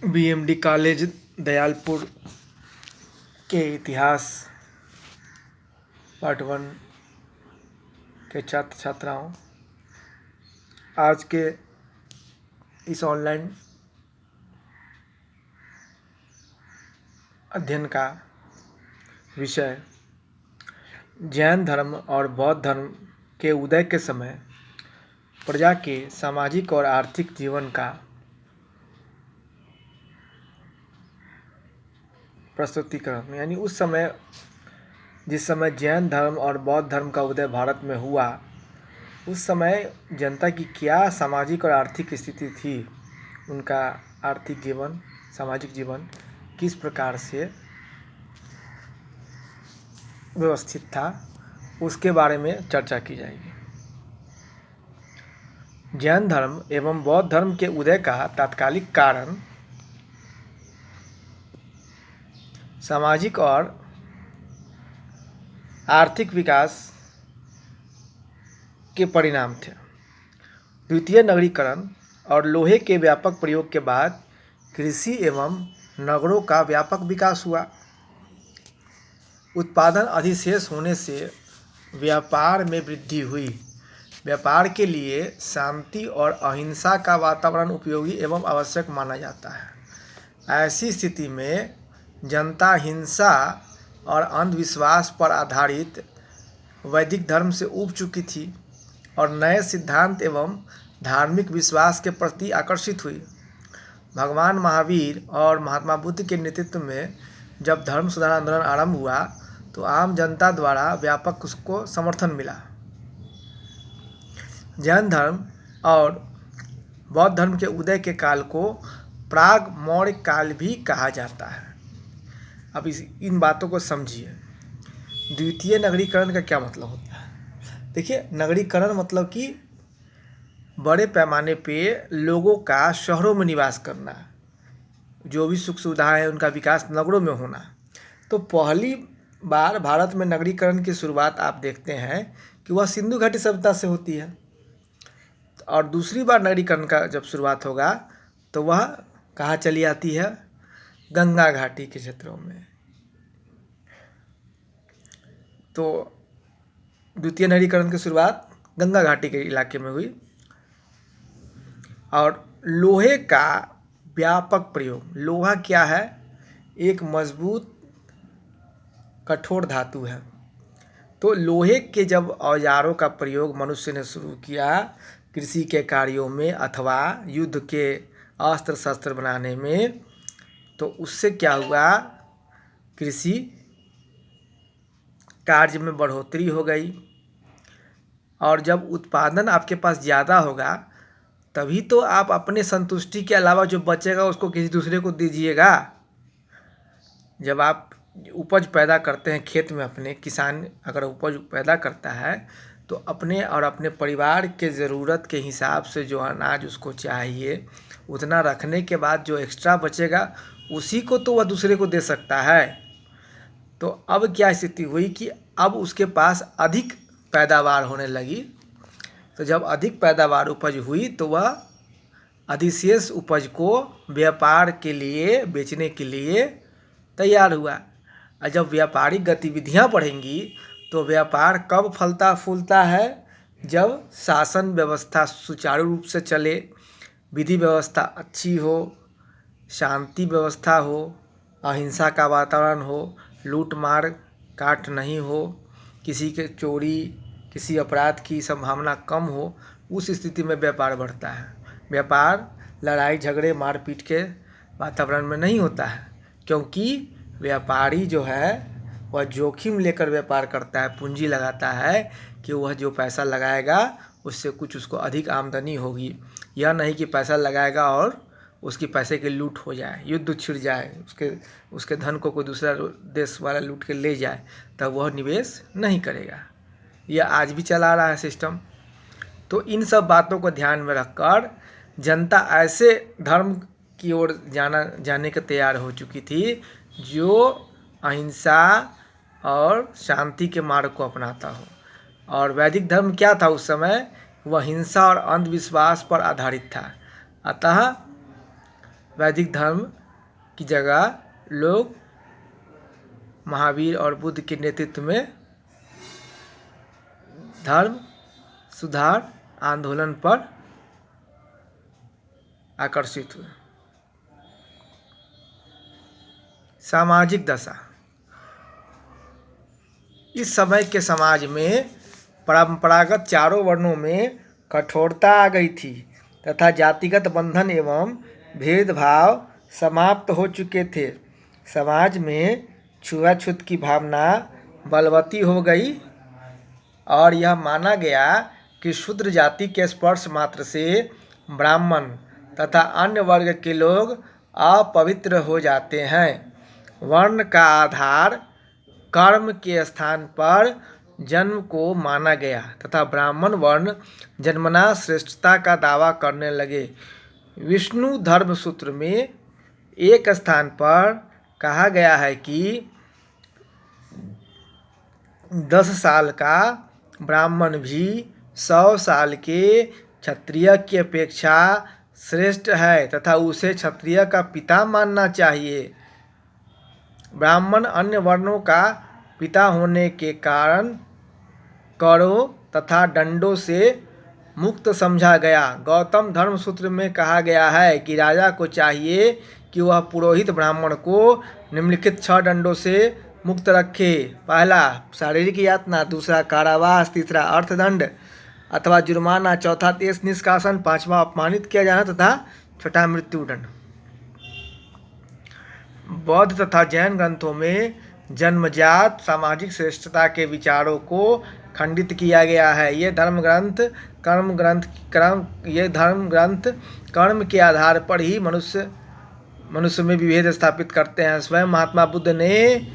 BMD college Dayalpur के इतिहास part 1 के छात्र छात्राओं, आज के इस ऑनलाइन अध्ययन का विषय जैन धर्म और बौद्ध धर्म के उदय के समय प्रजा के सामाजिक और आर्थिक जीवन का प्रस्तुतिकरण, यानी उस समय जिस समय जैन धर्म और बौद्ध धर्म का उदय भारत में हुआ, उस समय जनता की क्या सामाजिक और आर्थिक स्थिति थी, उनका आर्थिक जीवन, सामाजिक जीवन किस प्रकार से व्यवस्थित था, उसके बारे में चर्चा की जाएगी। जैन धर्म एवं बौद्ध धर्म के उदय का तात्कालिक कारण सामाजिक और आर्थिक विकास के परिणाम थे। द्वितीय नगरीकरण और लोहे के व्यापक प्रयोग के बाद कृषि एवं नगरों का व्यापक विकास हुआ। उत्पादन अधिशेष होने से व्यापार में वृद्धि हुई। व्यापार के लिए शांति और अहिंसा का वातावरण उपयोगी एवं आवश्यक माना जाता है। ऐसी स्थिति में जनता हिंसा और अंधविश्वास पर आधारित वैदिक धर्म से ऊब चुकी थी और नए सिद्धांत एवं धार्मिक विश्वास के प्रति आकर्षित हुई। भगवान महावीर और महात्मा बुद्ध के नेतृत्व में जब धर्म सुधार आंदोलन आरंभ हुआ तो आम जनता द्वारा व्यापक उसको समर्थन मिला। जैन धर्म और बौद्ध धर्म के उदय के काल को प्राग मौर्य काल भी कहा जाता है। अब इन बातों को समझिए। द्वितीय नगरीकरण का क्या मतलब होता है? देखिए, नगरीकरण मतलब कि बड़े पैमाने पे लोगों का शहरों में निवास करना, जो भी सुख सुविधाएं हैं उनका विकास नगरों में होना। तो पहली बार भारत में नगरीकरण की शुरुआत आप देखते हैं कि वह सिंधु घाटी सभ्यता से होती है, और दूसरी बार नगरीकरण का जब शुरुआत होगा तो वह कहाँ चली आती है? गंगा घाटी के क्षेत्रों में। तो द्वितीय नगरीकरण की शुरुआत गंगा घाटी के इलाके में हुई। और लोहे का व्यापक प्रयोग। लोहा क्या है? एक मजबूत कठोर धातु है। तो लोहे के जब औजारों का प्रयोग मनुष्य ने शुरू किया कृषि के कार्यों में अथवा युद्ध के अस्त्र शस्त्र बनाने में, तो उससे क्या हुआ? कृषि कार्य में बढ़ोतरी हो गई। और जब उत्पादन आपके पास ज़्यादा होगा तभी तो आप अपने संतुष्टि के अलावा जो बचेगा उसको किसी दूसरे को दीजिएगा। जब आप उपज पैदा करते हैं खेत में, अपने किसान अगर उपज पैदा करता है तो अपने और अपने परिवार के ज़रूरत के हिसाब से जो अनाज उसको चाहिए उतना रखने के बाद जो एक्स्ट्रा बचेगा उसी को तो वह दूसरे को दे सकता है। तो अब क्या स्थिति हुई कि अब उसके पास अधिक पैदावार होने लगी। तो जब अधिक पैदावार उपज हुई तो वह अधिशेष उपज को व्यापार के लिए बेचने के लिए तैयार हुआ। और जब व्यापारिक गतिविधियां बढ़ेंगी तो व्यापार कब फलता फूलता है? जब शासन व्यवस्था सुचारू रूप से चले, विधि व्यवस्था अच्छी हो, शांति व्यवस्था हो, अहिंसा का वातावरण हो, लूट मार काट नहीं हो, किसी के चोरी किसी अपराध की संभावना कम हो, उस स्थिति में व्यापार बढ़ता है। व्यापार लड़ाई झगड़े मारपीट के वातावरण में नहीं होता है, क्योंकि व्यापारी जो है वह जोखिम लेकर व्यापार करता है, पूंजी लगाता है कि वह जो पैसा लगाएगा उससे कुछ उसको अधिक आमदनी होगी। यह नहीं कि पैसा लगाएगा और उसकी पैसे की लूट हो जाए, युद्ध छिड़ जाए, उसके धन को कोई दूसरा देश वाला लूट के ले जाए, तब वह निवेश नहीं करेगा। यह आज भी चला रहा है सिस्टम। तो इन सब बातों को ध्यान में रखकर जनता ऐसे धर्म की ओर जाने के तैयार हो चुकी थी जो अहिंसा और शांति के मार्ग को अपनाता हो। और वैदिक धर्म क्या था उस समय? वह हिंसा और अंधविश्वास पर आधारित था। अतः वैदिक धर्म की जगह लोग महावीर और बुद्ध के नेतृत्व में धर्म सुधार आंदोलन पर आकर्षित हुए। सामाजिक दशा। इस समय के समाज में परंपरागत चारों वर्णों में कठोरता आ गई थी तथा जातिगत बंधन एवं भेदभाव समाप्त हो चुके थे। समाज में छुआछूत की भावना बलवती हो गई और यह माना गया कि शूद्र जाति के स्पर्श मात्र से ब्राह्मण तथा अन्य वर्ग के लोग अपवित्र हो जाते हैं। वर्ण का आधार कर्म के स्थान पर जन्म को माना गया तथा ब्राह्मण वर्ण जन्मना श्रेष्ठता का दावा करने लगे। विष्णु धर्म सूत्र में एक स्थान पर कहा गया है कि 10 साल का ब्राह्मण भी 100 साल के क्षत्रिय की अपेक्षा श्रेष्ठ है तथा उसे क्षत्रिय का पिता मानना चाहिए। ब्राह्मण अन्य वर्णों का पिता होने के कारण करों तथा दंडों से मुक्त समझा गया। गौतम धर्म सूत्र में कहा गया है कि राजा को चाहिए कि वह पुरोहित ब्राह्मण को निम्नलिखित 6 दंडों से मुक्त रखे। पहला शारीरिक यातना, दूसरा कारावास, तीसरा अर्थदंड अथवा जुर्माना, चौथा देश निष्कासन, पांचवा अपमानित किया जाना तथा छठा मृत्युदंड। बौद्ध तथा जैन ग्रंथों में जन्मजात सामाजिक श्रेष्ठता के विचारों को खंडित किया गया है। ये धर्म ग्रंथ कर्म के आधार पर ही मनुष्य में विभेद स्थापित करते हैं। स्वयं महात्मा बुद्ध ने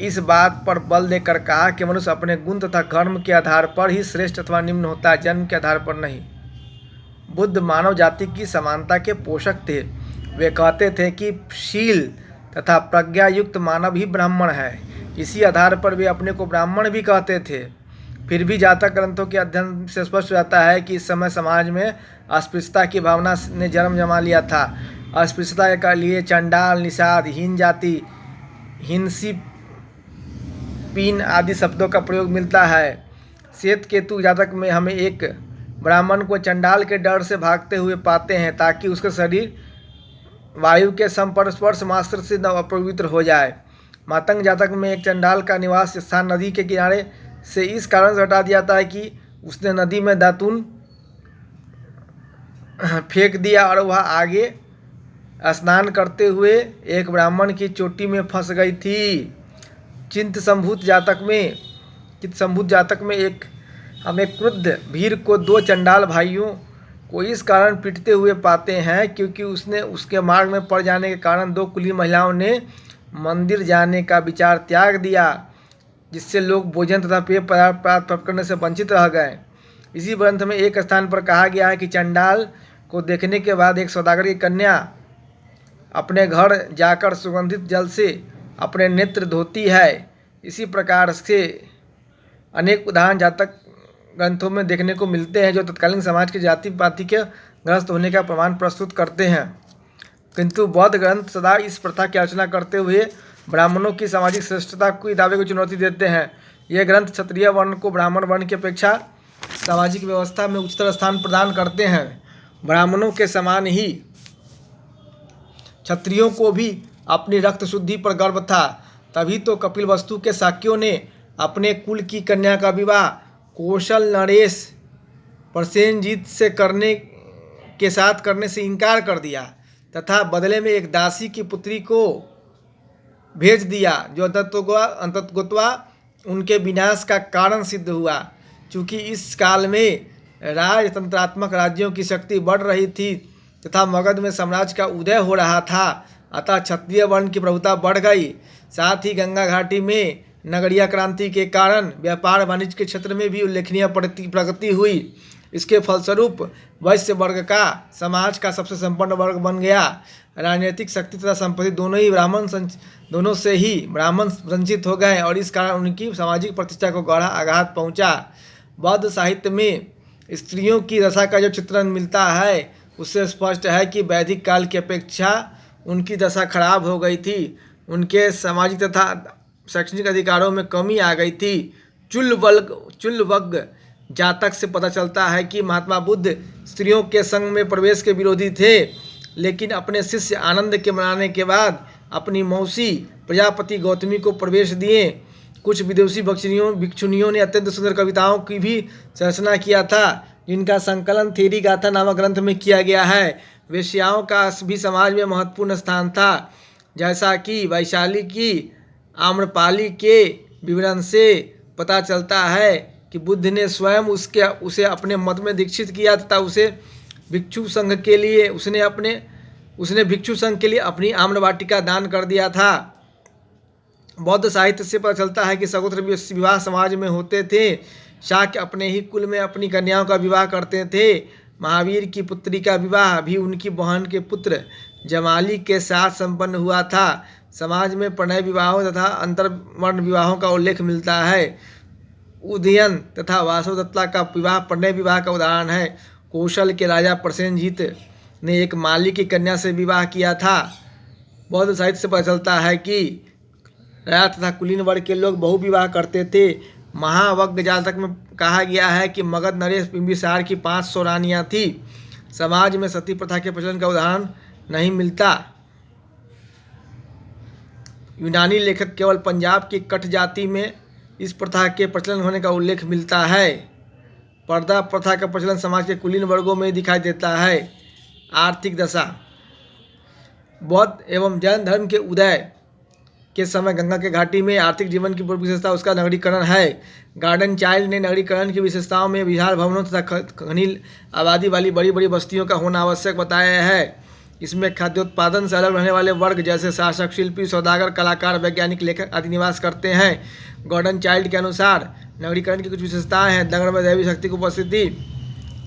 इस बात पर बल देकर कहा कि मनुष्य अपने गुण तथा कर्म के आधार पर ही श्रेष्ठ अथवा निम्न होता है, जन्म के आधार पर नहीं। बुद्ध मानव जाति की समानता के पोषक थे। वे कहते थे कि शील तथा प्रज्ञा युक्त मानव ही ब्राह्मण है। इसी आधार पर वे अपने को ब्राह्मण भी कहते थे। फिर भी जातक ग्रंथों के अध्ययन से स्पष्ट हो जाता है कि इस समय समाज में अस्पृश्यता की भावना ने जन्म जमा लिया था। अस्पृश्यता के लिए चंडाल, निषाद, हीन जाति, हिंसी, पीन आदि शब्दों का प्रयोग मिलता है। श्वेत केतु जातक में हमें एक ब्राह्मण को चंडाल के डर से भागते हुए पाते हैं ताकि उसका शरीर वायु के स्पर्श मात्र से अपवित्र हो जाए। मातंग जातक में एक चंडाल का निवास स्थान नदी के किनारे से इस कारण से हटा दिया जाता है कि उसने नदी में दातून फेंक दिया और वह आगे स्नान करते हुए एक ब्राह्मण की चोटी में फंस गई थी। चित्त संभूत जातक में एक हमें क्रुद्ध वीर को 2 चंडाल भाइयों को इस कारण पीटते हुए पाते हैं क्योंकि उसने उसके मार्ग में पड़ जाने के कारण 2 कुलीन महिलाओं ने मंदिर जाने का विचार त्याग दिया, जिससे लोग भोजन तथा पेय पदार्थ प्राप्त करने से वंचित रह गए। इसी ग्रंथ में एक स्थान पर कहा गया है कि चंडाल को देखने के बाद एक सौदागर की कन्या अपने घर जाकर सुगंधित जल से अपने नेत्र धोती है। इसी प्रकार से अनेक उदाहरण जातक ग्रंथों में देखने को मिलते हैं जो तत्कालीन समाज के जाति पाति के ग्रस्त होने का प्रमाण प्रस्तुत करते हैं। किंतु बौद्ध ग्रंथ सदा इस प्रथा की आलोचना करते हुए ब्राह्मणों की सामाजिक श्रेष्ठता की दावे को चुनौती देते हैं। ये ग्रंथ क्षत्रिय वर्ण को ब्राह्मण वर्ण की अपेक्षा सामाजिक व्यवस्था में उच्चतर स्थान प्रदान करते हैं। ब्राह्मणों के समान ही क्षत्रियों को भी अपनी रक्त शुद्धि पर गर्व था। तभी तो कपिलवस्तु के शाक्यों ने अपने कुल की कन्या का विवाह कौशल नरेश प्रसेनजीत से करने से इनकार कर दिया तथा बदले में एक दासी की पुत्री को भेज दिया जो अंततोगत्वा उनके विनाश का कारण सिद्ध हुआ। चूँकि इस काल में राजतंत्रात्मक राज्यों की शक्ति बढ़ रही थी तथा मगध में साम्राज्य का उदय हो रहा था, अतः क्षत्रिय वर्ण की प्रभुता बढ़ गई। साथ ही गंगा घाटी में नगरीय क्रांति के कारण व्यापार वाणिज्य के क्षेत्र में भी उल्लेखनीय प्रगति हुई। इसके फलस्वरूप वैश्य वर्ग का समाज का सबसे संपन्न वर्ग बन गया। राजनीतिक शक्ति तथा संपत्ति दोनों से ही ब्राह्मण वंचित हो गए और इस कारण उनकी सामाजिक प्रतिष्ठा को गहरा आघात पहुंचा। बौद्ध साहित्य में स्त्रियों की दशा का जो चित्रण मिलता है उससे स्पष्ट है कि वैदिक काल की अपेक्षा उनकी दशा खराब हो गई थी। उनके सामाजिक तथा शैक्षणिक अधिकारों में कमी आ गई थी। चुल्लवग्ग जातक से पता चलता है कि महात्मा बुद्ध स्त्रियों के संग में प्रवेश के विरोधी थे, लेकिन अपने शिष्य आनंद के मनाने के बाद अपनी मौसी प्रजापति गौतमी को प्रवेश दिए। कुछ विदेशी भिक्षुनियों ने अत्यंत सुंदर कविताओं की भी रचना किया था, जिनका संकलन थेरी गाथा नामक ग्रंथ में किया गया है। वेश्याओं का भी समाज में महत्वपूर्ण स्थान था, जैसा कि वैशाली की आम्रपाली के विवरण से पता चलता है कि बुद्ध ने स्वयं उसे अपने मत में दीक्षित किया तथा उसने भिक्षु संघ के लिए अपनी आम्रवाटिका दान कर दिया था। बौद्ध साहित्य से पता चलता है कि सगोत्र विवाह समाज में होते थे। शाक्य अपने ही कुल में अपनी कन्याओं का विवाह करते थे। महावीर की पुत्री का विवाह भी उनकी बहन के पुत्र जमाली के साथ संपन्न हुआ था। समाज में प्रणय विवाहों तथा अंतर्वर्ण विवाहों का उल्लेख मिलता है। उदयन तथा वासुदत्ता का विवाह प्रणय विवाह का उदाहरण है। कौशल के राजा प्रसेनजीत ने एक माली की कन्या से विवाह किया था। बौद्ध साहित्य से पता चलता है कि राजा तथा कुलीन वर्ग के लोग बहुविवाह करते थे। महावग्ग जातक में कहा गया है कि मगध नरेश बिंबिसार की 500 रानियां थी। समाज में सती प्रथा के प्रचलन का उदाहरण नहीं मिलता। यूनानी लेखक केवल पंजाब की कठ जाति में इस प्रथा के प्रचलन होने का उल्लेख मिलता है। पर्दा प्रथा का प्रचलन समाज के कुलीन वर्गों में दिखाई देता है। आर्थिक दशा। बौद्ध एवं जैन धर्म के उदय के समय गंगा के घाटी में आर्थिक जीवन की विशेषता उसका नगरीकरण है। गार्डन चाइल्ड ने नगरीकरण की विशेषताओं में विशाल भवनों तथा घनी आबादी वाली बड़ी बड़ी बस्तियों का होना आवश्यक बताया है। इसमें खाद्योत्पादन से अलग रहने वाले वर्ग जैसे शासक, शिल्पी, सौदागर, कलाकार, वैज्ञानिक, लेखक आदि निवास करते हैं। गॉर्डन चाइल्ड के अनुसार नगरीकरण की कुछ विशेषताएं हैं। नगर में दैवी शक्ति की उपस्थिति,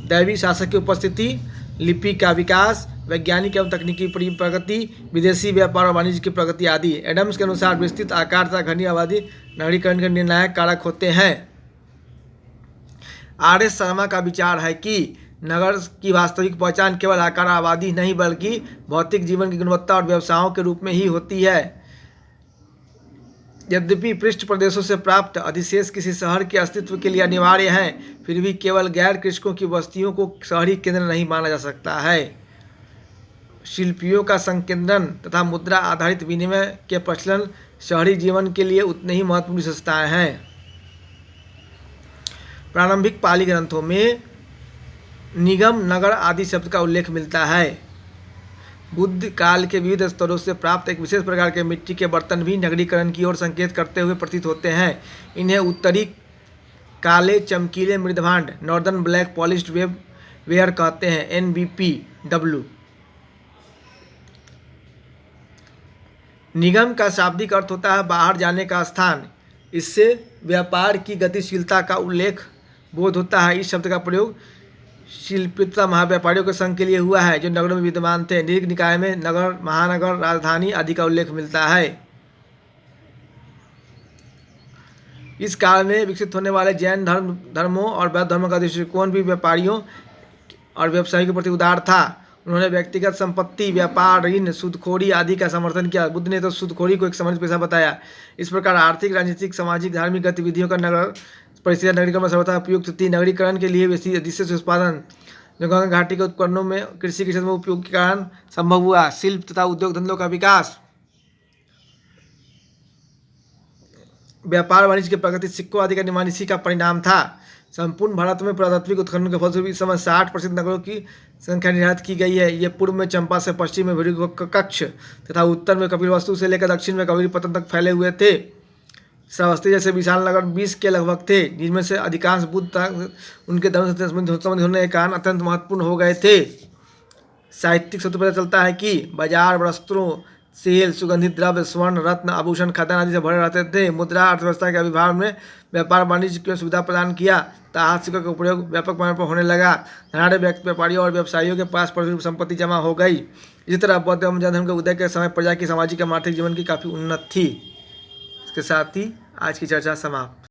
दैवी शासक की उपस्थिति, लिपि का विकास, वैज्ञानिक एवं तकनीकी प्रगति, विदेशी व्यापार और वाणिज्य की प्रगति आदि। एडम्स के अनुसार विस्तृत आकार तथा घनी आबादी नगरीकरण के निर्णायक कारक होते हैं। आर.एस. शर्मा का विचार है कि नगर की वास्तविक पहचान केवल आकार आबादी नहीं बल्कि भौतिक जीवन की गुणवत्ता और व्यवसायों के रूप में ही होती है। यद्यपि पृष्ठ प्रदेशों से प्राप्त अधिशेष किसी शहर के अस्तित्व के लिए अनिवार्य हैं, फिर भी केवल गैर कृषकों की बस्तियों को शहरी केंद्र नहीं माना जा सकता है। शिल्पियों का संकेंद्रण तथा मुद्रा आधारित विनिमय के प्रचलन शहरी जीवन के लिए उतने ही महत्वपूर्ण विशेषताएं हैं। प्रारंभिक पाली ग्रंथों में निगम, नगर आदि शब्द का उल्लेख मिलता है। बुद्ध काल के विविध स्तरों से प्राप्त एक विशेष प्रकार के मिट्टी के बर्तन भी नगरीकरण की ओर संकेत करते हुए प्रतीत होते हैं। इन्हें उत्तरी काले चमकीले मृदभांड, नॉर्दर्न ब्लैक पॉलिश्ड वेयर कहते हैं, NBPW। निगम का शाब्दिक अर्थ होता है बाहर जाने का स्थान। इससे व्यापार की गतिशीलता का उल्लेख बोध होता है। इस शब्द का प्रयोग शिल्पी तथा महाव्यापारियों के संघ के लिए हुआ है जो नगरों में विद्यमान थे। दीर्घ निकाय में नगर, महानगर, राजधानी आदि का उल्लेख मिलता है। इस काल में विकसित होने वाले जैन धर्मों और बौद्ध धर्मों का दृष्टिकोण भी व्यापारियों और व्यवसायियों के प्रति उदार था। उन्होंने व्यक्तिगत संपत्ति, व्यापार, ऋण, सूदखोरी आदि का समर्थन किया। बुद्ध ने तो सूदखोरी को एक समृद्ध पेशा बताया। इस प्रकार आर्थिक, राजनीतिक, सामाजिक, धार्मिक गतिविधियों का नगर परिस्थितियाँ नगरीकरण में सर्वथा उपयुक्त थी। नगरीकरण के लिए विशेष उत्पादन जो गंगा घाटी के उपकरणों में कृषि के क्षेत्र में उपयोग के कारण संभव हुआ। शिल्प तथा उद्योग धंधों का विकास, व्यापार वाणिज्य की प्रगति, सिक्कों आदि का निर्माण इसी का परिणाम था। संपूर्ण भारत में पुरातात्विक उत्खनन के फलस्वरूप इस समय 60 प्रसिद्ध नगरों की संख्या निर्धारित की गई है। ये पूर्व में चंपा से पश्चिम में भृगुकक्ष तथा उत्तर में कपिलवस्तु से लेकर दक्षिण में कबीरपत्तन तक फैले हुए थे। श्रावस्ती जैसे विशाल नगर 20 के लगभग थे, जिनमें से अधिकांश बुद्ध तक उनके धर्म से संबंधित होने के कारण अत्यंत महत्वपूर्ण हो गए थे। साहित्यिक सूत्र पता चलता है कि बाजार वस्त्रों, सेल, सुगंधित द्रव्य, स्वर्ण, रत्न, आभूषण, खाद्यान्न आदि से भरे रहते थे। मुद्रा अर्थव्यवस्था के आविर्भाव में व्यापार वाणिज्य की सुविधा प्रदान किया तथा हाथ सिक्कों का उपयोग व्यापक पैमाने पर होने लगा। धनाढ़ व्यापारियों और व्यवसायियों के पास प्रतिरूप संपत्ति जमा हो गई। इसी तरह बौद्ध एवं जैन धर्म के उदय के समय प्रजा की सामाजिक एवं आर्थिक जीवन की काफ़ी उन्नति थी। इसके साथ ही आज की चर्चा समाप्त।